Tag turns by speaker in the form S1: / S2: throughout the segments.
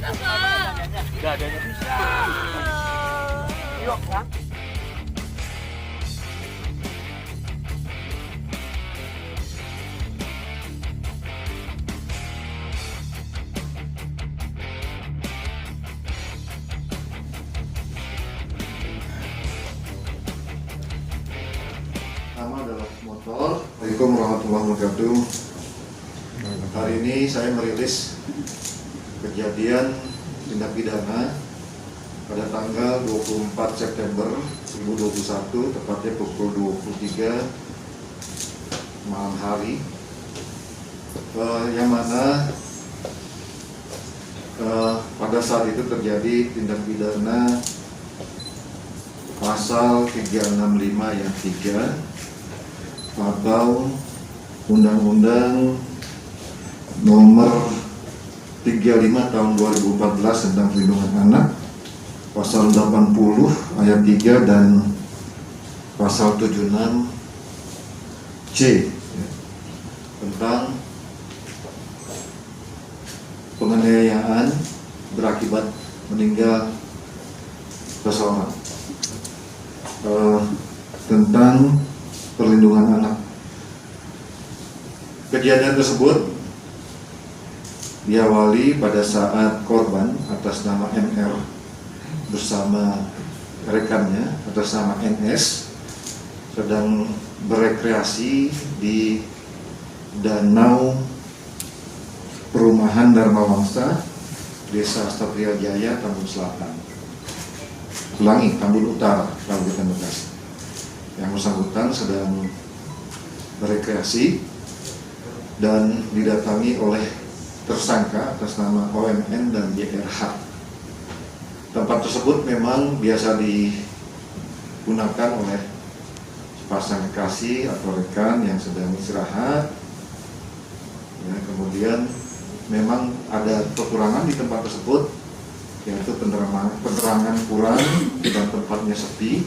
S1: Gak adanya bisa. Yuk, kan?
S2: Nama adalah motor. Assalamualaikum warahmatullahi wabarakatuh. Hari ini saya merilis kejadian tindak pidana pada tanggal 24 September 2021, tepatnya pukul 23 malam hari, yang mana pada saat itu terjadi tindak pidana pasal 365 yang 3 atau Undang-Undang Nomor 35 tahun 2014 tentang Perlindungan Anak, pasal 80 ayat 3 dan pasal 76C tentang penganiayaan berakibat meninggal seseorang, tentang perlindungan anak. Kejadian tersebut diawali pada saat korban atas nama MR bersama rekannya atas nama NS sedang berekreasi di danau perumahan Dharma Wangsa, Desa Satria Jaya, Tambun Selatan, Tambun Utara, Kabupaten Bekasi. Yang bersangkutan sedang berekreasi dan didatangi oleh tersangka atas nama OMN dan JRH. Tempat tersebut memang biasa digunakan oleh sepasang kekasih atau rekan yang sedang istirahat. Ya, kemudian memang ada kekurangan di tempat tersebut, yaitu penerangan kurang dan tempatnya sepi,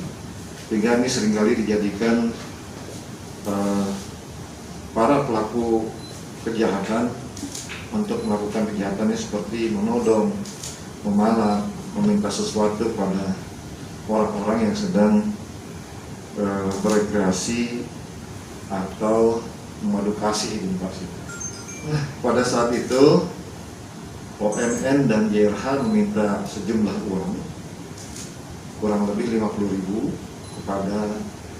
S2: sehingga ini seringkali dijadikan para pelaku kejahatan untuk melakukan kejahatannya seperti menodong, memalak, meminta sesuatu pada orang-orang yang sedang berekreasi atau memadu kasih di tempat itu. Pada saat itu OMN dan JRH meminta sejumlah uang, kurang lebih 50.000 kepada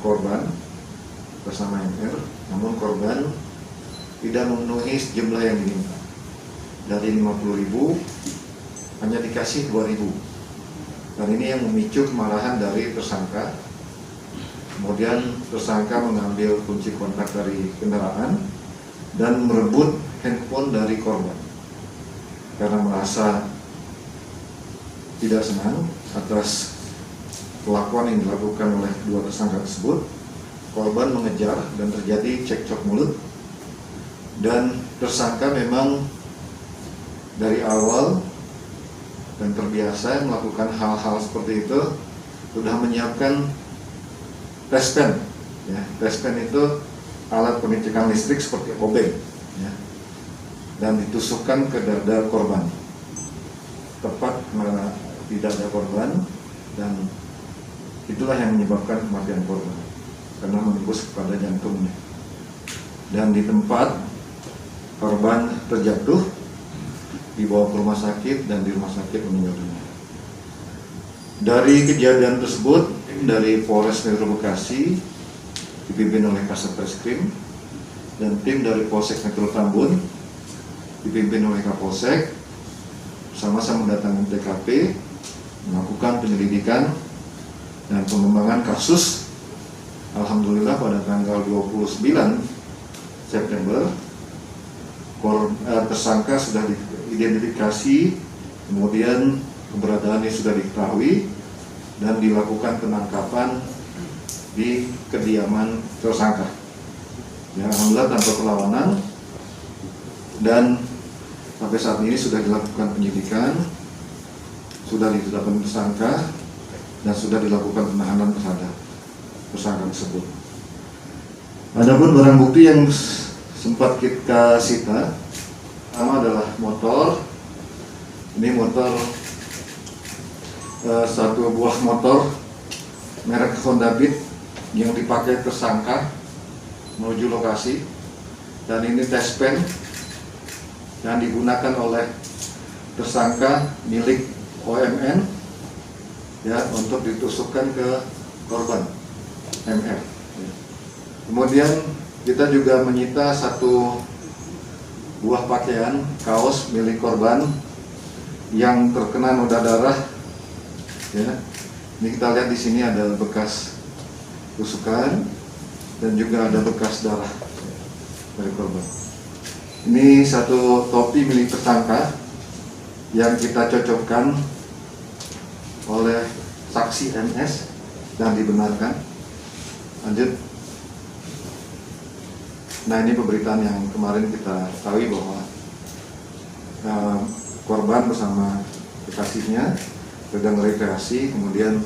S2: korban bersama MR, namun korban tidak memenuhi jumlah yang diminta. Dari 50.000 hanya dikasih 2.000, dan ini yang memicu kemarahan dari tersangka. Kemudian tersangka mengambil kunci kontak dari kendaraan dan merebut handphone dari korban. Karena merasa tidak senang atas kelakuan yang dilakukan oleh dua tersangka tersebut, korban mengejar dan terjadi cekcok mulut. Dan tersangka memang dari awal dan terbiasa melakukan hal-hal seperti itu sudah menyiapkan tespen. Ya, tespen itu alat pengecekan listrik seperti obeng, ya, dan ditusukkan ke dada korban, tepat di dada korban, dan itulah yang menyebabkan kematian korban karena menembus kepada jantungnya. Dan di tempat korban terjatuh, dibawa ke rumah sakit dan di rumah sakit meninggal dunia. Dari kejadian tersebut, dari Polres Metro Bekasi dipimpin oleh Kasat Reskrim dan tim dari Polsek Metro Tambun dipimpin oleh Kapolsek sama-sama mendatangi TKP, melakukan penyelidikan dan pengembangan kasus. Alhamdulillah pada tanggal 29 September tersangka sudah diidentifikasi, kemudian keberadaannya sudah diketahui dan dilakukan penangkapan di kediaman tersangka. Ya, alhamdulillah tanpa perlawanan, dan sampai saat ini sudah dilakukan penyidikan, sudah ditetapkan tersangka dan sudah dilakukan penahanan terhadap tersangka tersebut. Adapun barang bukti yang sempat kita sita, pertama adalah motor Ini motor, satu buah motor merek Honda Beat yang dipakai tersangka menuju lokasi, dan ini test pen yang digunakan oleh tersangka milik OMN ya untuk ditusukkan ke korban MR. Kemudian kita juga menyita satu buah pakaian kaos milik korban yang terkena noda darah. Ya, ini kita lihat di sini ada bekas tusukan dan juga ada bekas darah dari korban. Ini satu topi milik tersangka yang kita cocokkan oleh saksi MS dan dibenarkan. Lanjut. Nah, ini pemberitaan yang kemarin kita ketahui bahwa korban bersama kekasihnya sedang rekreasi, kemudian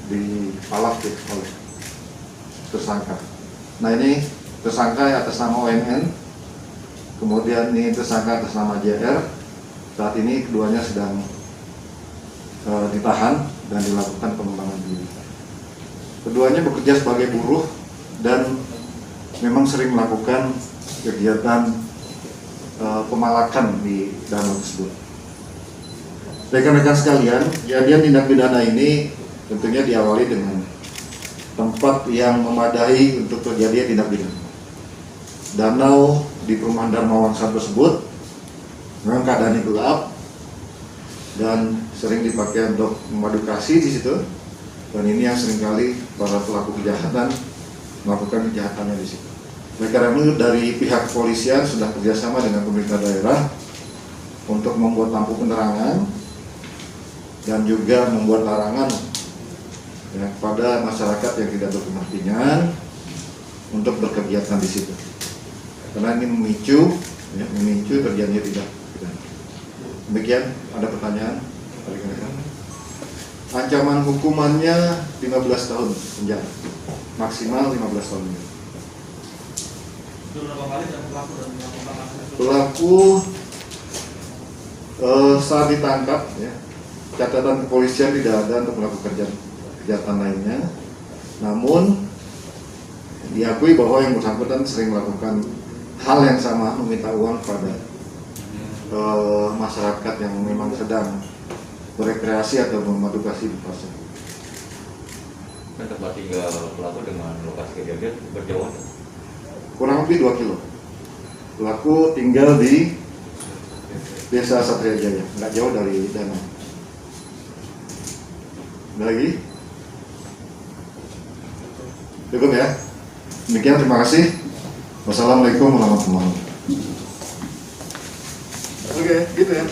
S2: dipalak oleh tersangka. Nah, ini tersangka atas nama ONN, kemudian ini tersangka atas nama JR. Saat ini keduanya sedang ditahan dan dilakukan pengembangan diri. Keduanya bekerja sebagai buruh dan memang sering melakukan kegiatan pemalakan di danau tersebut. Rekan-rekan sekalian, kejadian tindak pidana ini tentunya diawali dengan tempat yang memadai untuk terjadi tindak pidana. Danau di perumahan Dharma Wangsa tersebut memang keadaannya gelap dan sering dipakai untuk memadukasi di situ. Dan ini yang seringkali para pelaku kejahatan melakukan kejahatannya di situ. Oleh karena itu, dari pihak kepolisian sudah kerjasama dengan pemerintah daerah untuk membuat lampu penerangan dan juga membuat larangan ya, kepada masyarakat yang tidak berkepentingan untuk berkegiatan di situ. Karena ini memicu terjadinya tidak pidana. Demikian, ada pertanyaan? Ancaman hukumannya 15 tahun penjara, maksimal 15 tahun. Pelaku saat ditangkap, ya, catatan kepolisian tidak ada untuk melakukan kejahatan lainnya. Namun diakui bahwa yang bersangkutan sering melakukan hal yang sama, meminta uang pada masyarakat yang memang sedang berekreasi atau memadukasi di pasar.
S1: Tempat tinggal pelaku dengan lokasi kejadian berjauhan?
S2: Kurang lebih 2 kilo. Pelaku tinggal di Desa Satria Jaya, nggak jauh dari danau. Ada lagi? Cukup ya? Demikian, terima kasih. Wassalamualaikum warahmatullahi wabarakatuh. Oke, gitu ya.